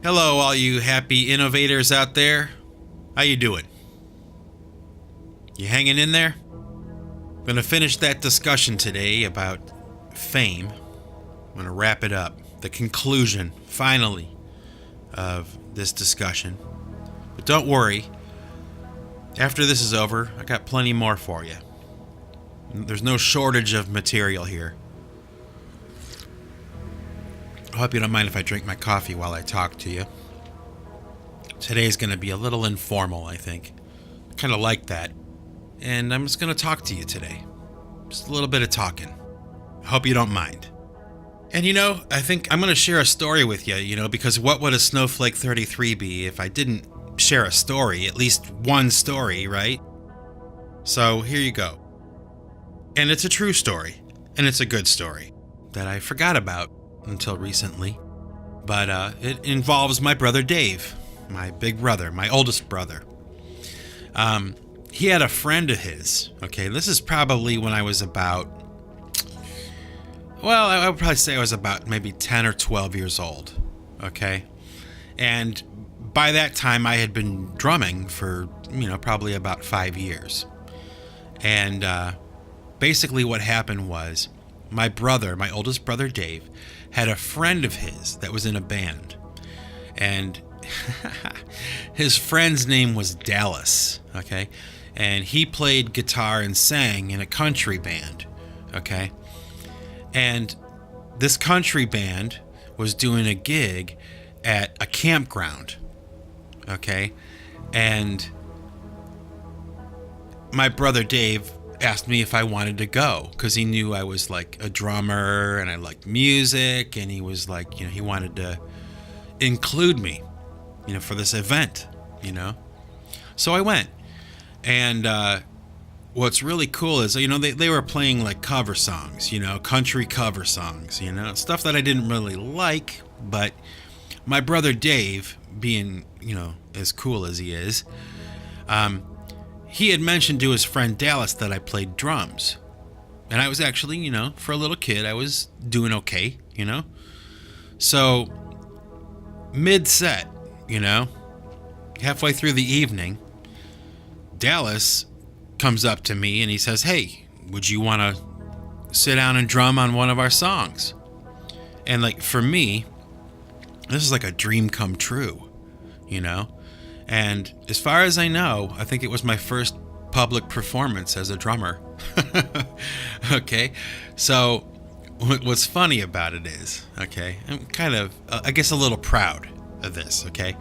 Hello, all you happy innovators out there. How you doing? You hanging in there? Gonna finish that discussion today about fame. I'm gonna wrap it up. The conclusion, finally, of this discussion. But don't worry. After this is over, I got plenty more for you. There's no shortage of material here. I hope you don't mind if I drink my coffee while I talk to you. Today's going to be a little informal, I think. I kind of like that. And I'm just going to talk to you today. Just a little bit of talking. I hope you don't mind. And I think I'm going to share a story with you, because what would a SnowFlake 33 be if I didn't share a story? At least one story, right? So here you go. And it's a true story. And it's a good story that I forgot about until recently, but it involves my brother Dave, my big brother, my oldest brother. He had a friend of his. Okay, this is probably when I was about, I would probably say I was about maybe 10 or 12 years old. Okay, and by that time I had been drumming for probably about 5 years, and basically what happened was my oldest brother Dave, had a friend of his that was in a band. And his friend's name was Dallas, okay? And he played guitar and sang in a country band, okay? And this country band was doing a gig at a campground, okay? And my brother Dave asked me if I wanted to go because he knew I was like a drummer and I liked music, and he was like, he wanted to include me, for this event, So I went, and what's really cool is, they were playing like cover songs, country cover songs, stuff that I didn't really like, but my brother Dave, being, as cool as he is, he had mentioned to his friend Dallas that I played drums. And I was actually, for a little kid, I was doing okay, So, mid-set, halfway through the evening, Dallas comes up to me and he says, "Hey, would you want to sit down and drum on one of our songs?" And like, for me, this is like a dream come true, And as far as I know, I think it was my first public performance as a drummer. Okay, so what's funny about it is, okay, I'm kind of, I guess, a little proud of this, okay?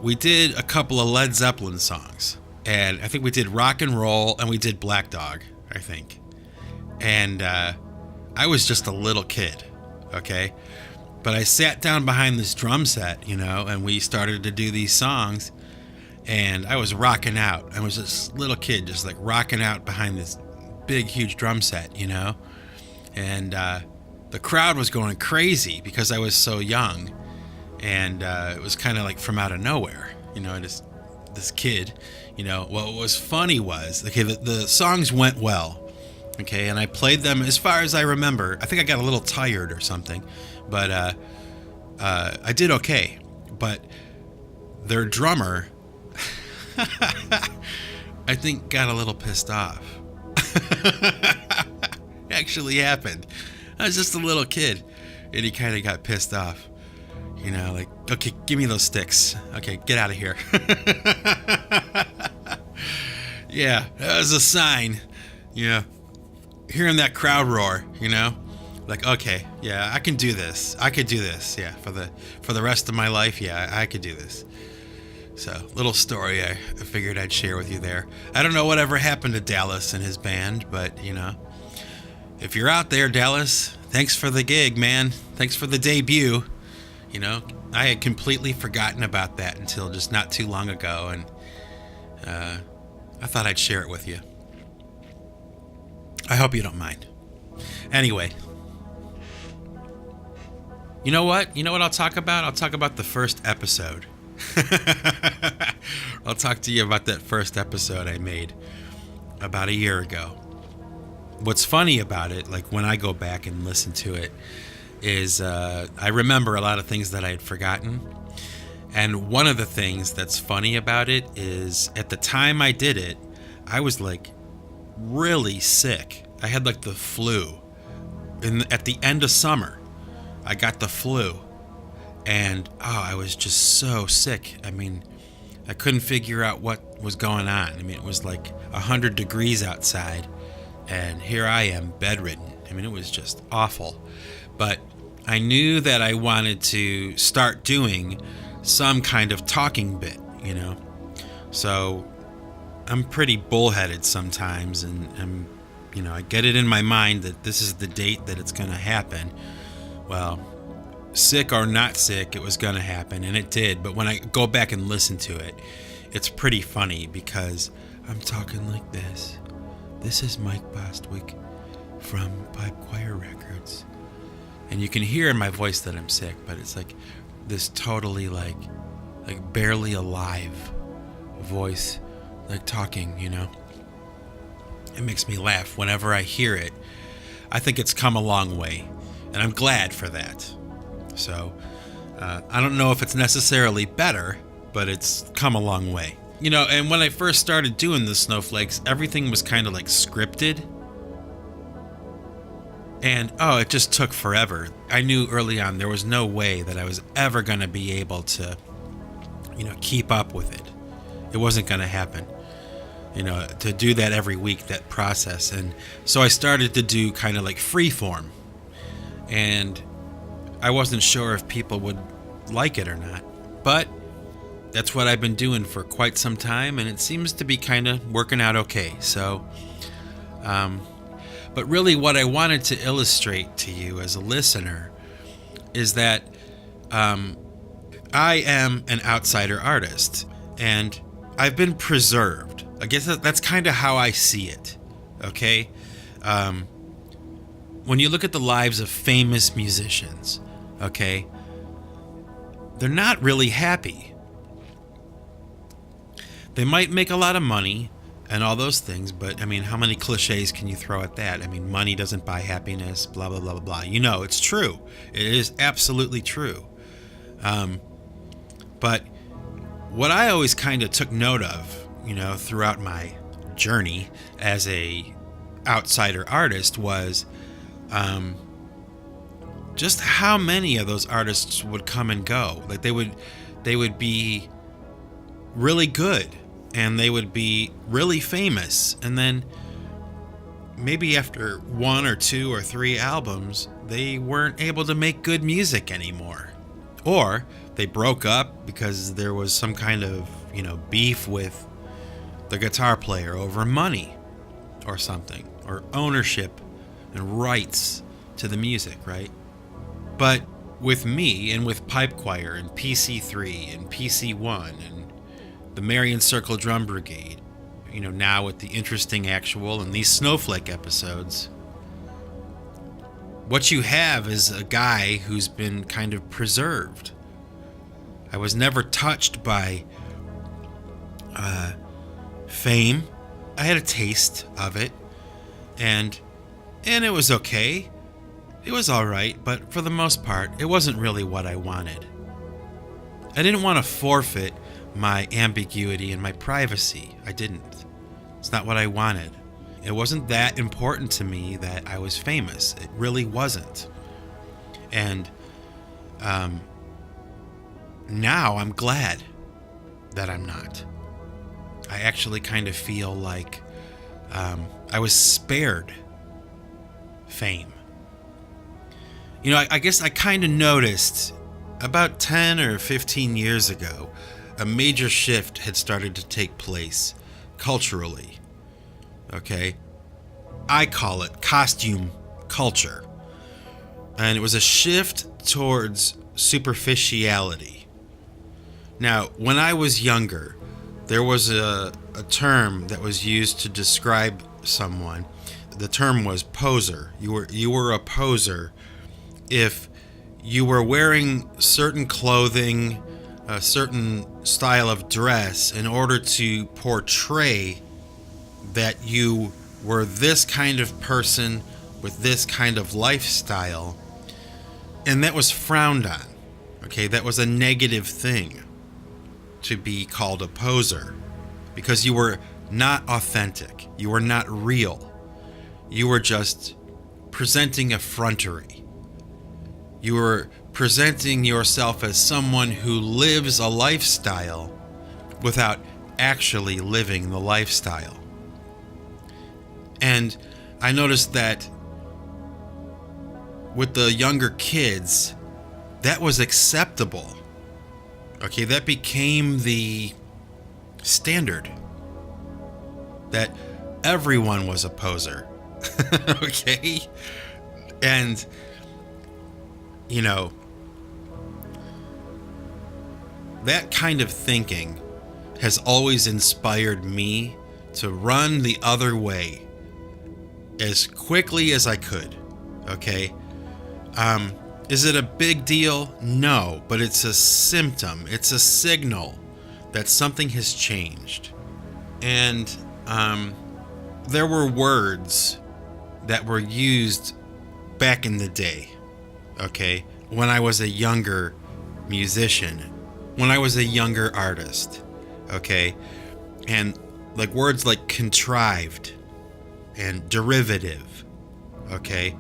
We did a couple of Led Zeppelin songs, and I think we did Rock and Roll, and we did Black Dog, I think. And I was just a little kid, okay? But I sat down behind this drum set, and we started to do these songs, and I was rocking out. I was this little kid just like rocking out behind this big, huge drum set, and the crowd was going crazy because I was so young, and it was kind of like from out of nowhere, just this kid, What was funny was, okay, the songs went well, okay, and I played them as far as I remember. I think I got a little tired or something, but I did okay. But their drummer, I think, got a little pissed off. Actually happened. I was just a little kid, and he kind of got pissed off. Like, okay, give me those sticks. Okay, get out of here. Yeah, that was a sign. Hearing that crowd roar, like, okay, yeah, I can do this. I could do this. Yeah, for the rest of my life, yeah, I could do this. So, little story I figured I'd share with you there. I don't know whatever happened to Dallas and his band, but, if you're out there, Dallas, thanks for the gig, man. Thanks for the debut. I had completely forgotten about that until just not too long ago, and I thought I'd share it with you. I hope you don't mind. Anyway. You know what? I'll talk about? I'll talk about the first episode. I'll talk to you about that first episode I made about a year ago. What's funny about it, like when I go back and listen to it, is I remember a lot of things that I had forgotten. And one of the things that's funny about it is at the time I did it, I was like really sick. I had like the flu. At the end of summer, I got the flu. And I was just so sick. I mean, I couldn't figure out what was going on. I mean, it was like 100 degrees outside. And here I am, bedridden. I mean, it was just awful. But I knew that I wanted to start doing some kind of talking bit, you know. So I'm pretty bullheaded sometimes, and you know, I get it in my mind that this is the date that it's going to happen. Well, sick or not sick, it was going to happen, and it did. But when I go back and listen to it, it's pretty funny because I'm talking like this. This is Mike Bostwick from Pipe Choir Records. And you can hear in my voice that I'm sick, but it's like this totally like barely alive voice, like talking, you know. It makes me laugh whenever I hear it. I think it's come a long way, and I'm glad for that. So I don't know if it's necessarily better, but it's come a long way. You know, and when I first started doing the Snowflakes, everything was kind of like scripted. And it just took forever. I knew early on there was no way that I was ever going to be able to, you know, keep up with it. It wasn't going to happen. You know, to do that every week, that process. And so I started to do kind of like free form. And I wasn't sure if people would like it or not. But that's what I've been doing for quite some time, and it seems to be kind of working out okay. So, but really what I wanted to illustrate to you as a listener is that I am an outsider artist, and I've been preserved. I guess that's kind of how I see it, okay? When you look at the lives of famous musicians, okay, they're not really happy. They might make a lot of money and all those things, but I mean, how many cliches can you throw at that? I mean, money doesn't buy happiness, blah, blah, blah, blah, blah. You know, it's true. It is absolutely true. But what I always kind of took note of, you know, throughout my journey as a outsider artist was just how many of those artists would come and go. Like they would be really good, and they would be really famous, and then maybe after 1 or 2 or 3 albums, they weren't able to make good music anymore. Or they broke up because there was some kind of, you know, beef with the guitar player over money or something, or ownership and rights to the music, right? But with me and with Pipe Choir and PC3 and PC1 and the Marion Circle Drum Brigade, you know, now with the Interesting Actual and these SnowFlake episodes, what you have is a guy who's been kind of preserved. I was never touched by fame. I had a taste of it, and it was okay. It was all right, but for the most part, it wasn't really what I wanted. I didn't want to forfeit my ambiguity and my privacy. I didn't. It's not what I wanted. It wasn't that important to me that I was famous. It really wasn't. And now I'm glad that I'm not. I actually kind of feel like I was spared fame. You know, I guess I kind of noticed about 10 or 15 years ago, a major shift had started to take place culturally. Okay? I call it costume culture. And it was a shift towards superficiality. Now, when I was younger, there was a term that was used to describe someone. The term was poser. You were a poser if you were wearing certain clothing, a certain style of dress in order to portray that you were this kind of person with this kind of lifestyle. And that was frowned on. Okay, that was a negative thing to be called a poser because you were not authentic. You were not real. You were just presenting effrontery. You were presenting yourself as someone who lives a lifestyle without actually living the lifestyle. And I noticed that with the younger kids, that was acceptable. Okay, that became the standard. That everyone was a poser. Okay? And, you know, that kind of thinking has always inspired me to run the other way as quickly as I could. Okay? Is it a big deal? No, but it's a symptom. It's a signal that something has changed. And there were words that were used back in the day, okay, when I was a younger musician, when I was a younger artist, okay, and like words like contrived and derivative, okay,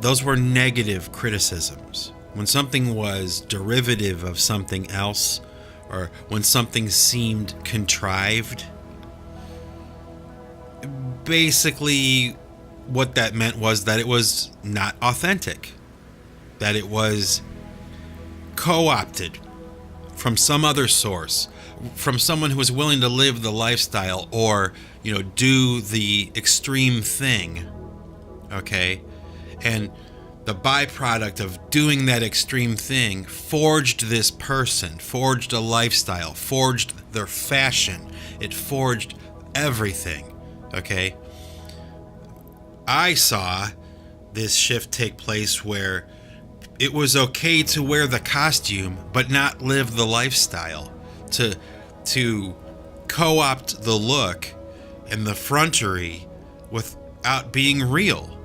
those were negative criticisms. When something was derivative of something else, or when something seemed contrived, basically what that meant was that it was not authentic, that it was co-opted from some other source, from someone who was willing to live the lifestyle or, you know, do the extreme thing, okay? And the byproduct of doing that extreme thing forged this person, forged a lifestyle, forged their fashion. It forged everything, okay? I saw this shift take place where it was okay to wear the costume but not live the lifestyle, to co-opt the look and the effrontery without being real.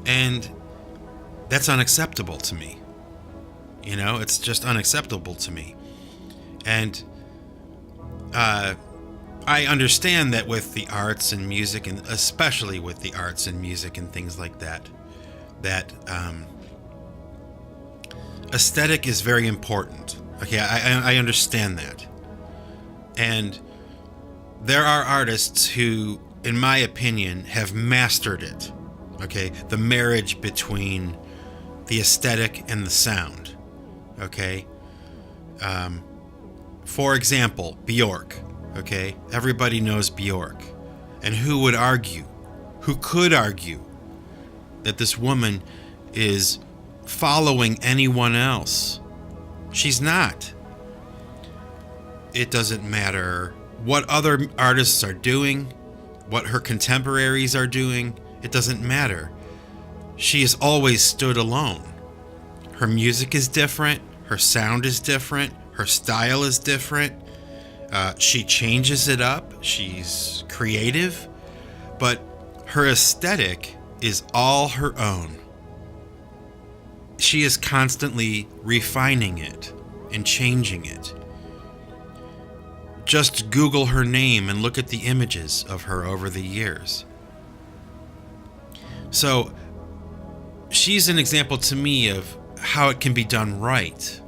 And that's unacceptable to me. You know, it's just unacceptable to me. And I understand that with the arts and music, and especially with the arts and music and things like that, that aesthetic is very important. Okay, I understand that. And there are artists who, in my opinion, have mastered it. Okay, the marriage between the aesthetic and the sound. Okay, for example, Bjork. Okay, everybody knows Bjork, and who would argue? Who could argue that this woman is following anyone else? She's not. It doesn't matter what other artists are doing, what her contemporaries are doing. It doesn't matter. She has always stood alone. Her music is different. Her sound is different. Her style is different. She changes it up. She's creative. But her aesthetic is all her own. She is constantly refining it and changing it. Just Google her name and look at the images of her over the years. So she's an example to me of how it can be done right.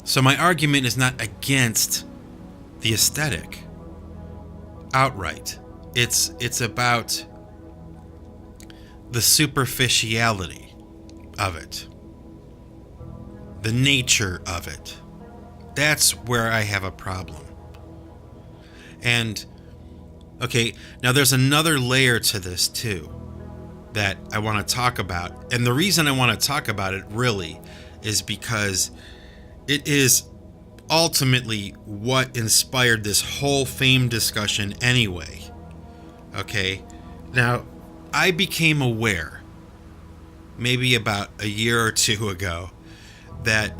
So my argument is not against the aesthetic outright. It's about the superficiality of it, the nature of it. That's where I have a problem. And okay, now there's another layer to this too that I want to talk about. And the reason I want to talk about it really is because it is ultimately what inspired this whole fame discussion anyway. Okay, now I became aware maybe about a year or two ago that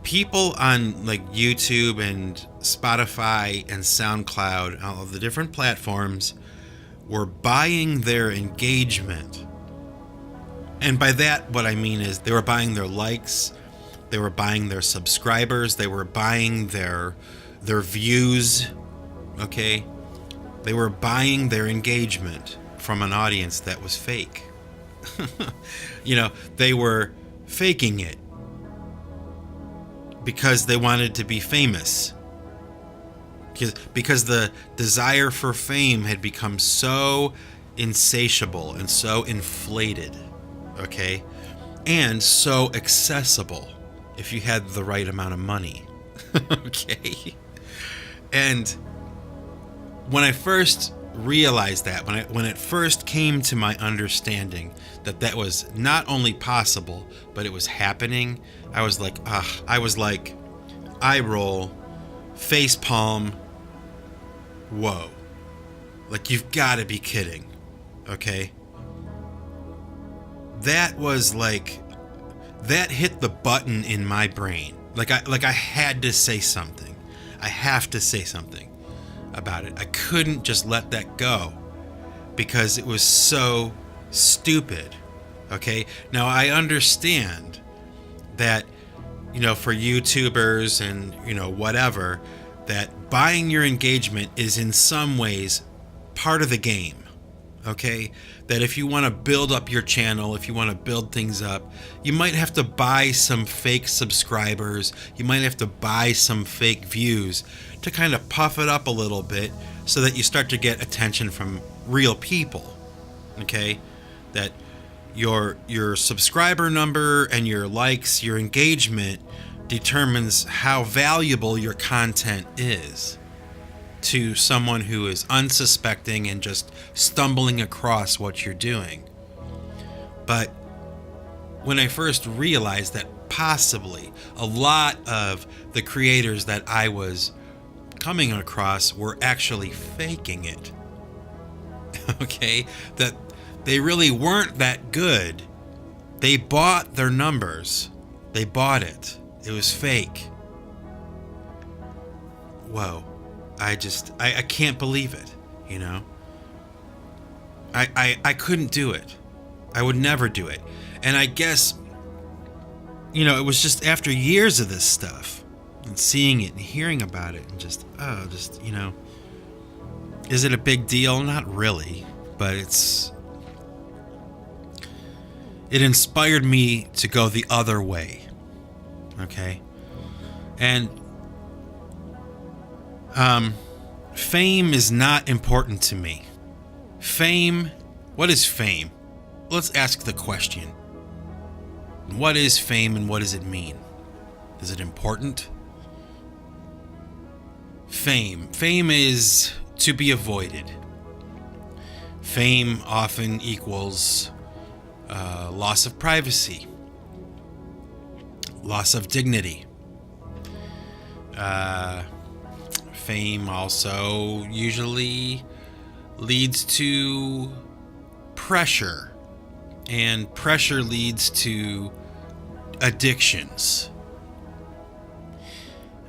people on like YouTube and Spotify and SoundCloud, all of the different platforms, were buying their engagement. And by that, what I mean is they were buying their likes, they were buying their subscribers, they were buying their views, okay? They were buying their engagement from an audience that was fake. They were faking it because they wanted to be famous. Because the desire for fame had become so insatiable and so inflated, okay? And so accessible if you had the right amount of money, okay? And when I first realized that, when it first came to my understanding that was not only possible, but it was happening, I was like, eye roll, face palm, whoa. Like, you've got to be kidding, okay? That was like, that hit the button in my brain. Like I had to say something. I have to say something about it. I couldn't just let that go because it was so stupid, okay? Now, I understand that, for YouTubers and, whatever, that buying your engagement is in some ways part of the game, okay? That if you want to build up your channel, if you want to build things up, you might have to buy some fake subscribers, you might have to buy some fake views to kind of puff it up a little bit so that you start to get attention from real people, okay? That your subscriber number and your likes, your engagement determines how valuable your content is to someone who is unsuspecting and just stumbling across what you're doing. But when I first realized that possibly a lot of the creators that I was coming across were actually faking it, okay, that they really weren't that good. They bought their numbers. They bought it. It was fake. Whoa. I can't believe it, I couldn't do it. I would never do it. And I guess, it was just after years of this stuff and seeing it and hearing about it and is it a big deal? Not really, but it inspired me to go the other way, okay? And fame is not important to me. Fame, what is fame? Let's ask the question. What is fame and what does it mean? Is it important? Fame is to be avoided. Fame often equals loss of privacy, loss of dignity. Fame also usually leads to pressure, and pressure leads to addictions.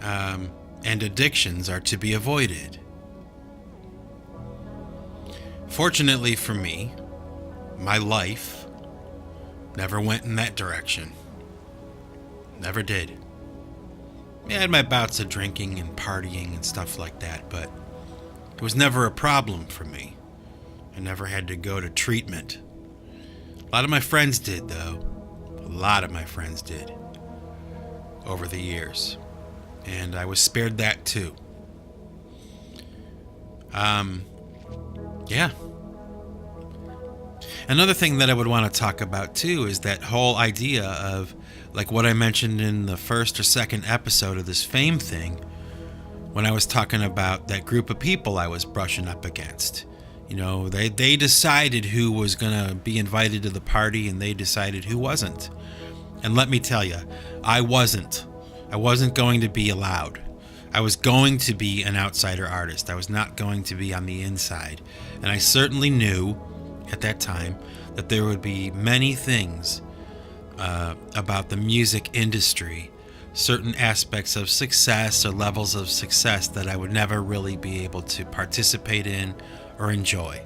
And addictions are to be avoided. Fortunately for me, my life never went in that direction. Never did. I had my bouts of drinking and partying and stuff like that, but it was never a problem for me. I never had to go to treatment. A lot of my friends did, though. A lot of my friends did over the years. And I was spared that too. Yeah. Another thing that I would want to talk about too is that whole idea of, like what I mentioned in the first or second episode of this fame thing, when I was talking about that group of people I was brushing up against. They decided who was going to be invited to the party, and they decided who wasn't. And let me tell you, I wasn't going to be allowed. I was going to be an outsider artist. I was not going to be on the inside. And I certainly knew at that time that there would be many things about the music industry, certain aspects of success or levels of success that I would never really be able to participate in or enjoy.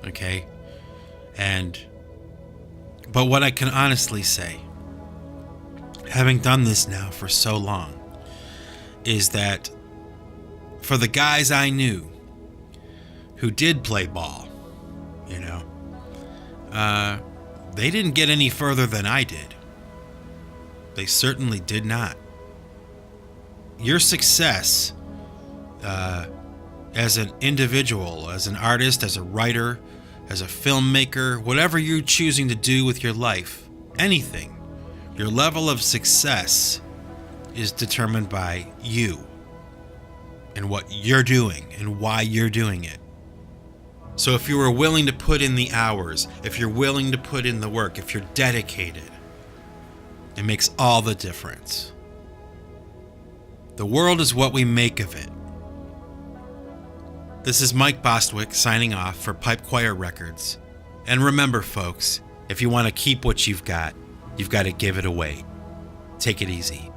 Okay? But what I can honestly say, having done this now for so long, is that for the guys I knew who did play ball, they didn't get any further than I did. They certainly did not. Your success as an individual, as an artist, as a writer, as a filmmaker, whatever you're choosing to do with your life, anything, your level of success is determined by you and what you're doing and why you're doing it. So if you are willing to put in the hours, if you're willing to put in the work, if you're dedicated, it makes all the difference. The world is what we make of it. This is Mike Bostwick signing off for Pipe Choir Records. And remember, folks, if you want to keep what you've got to give it away. Take it easy.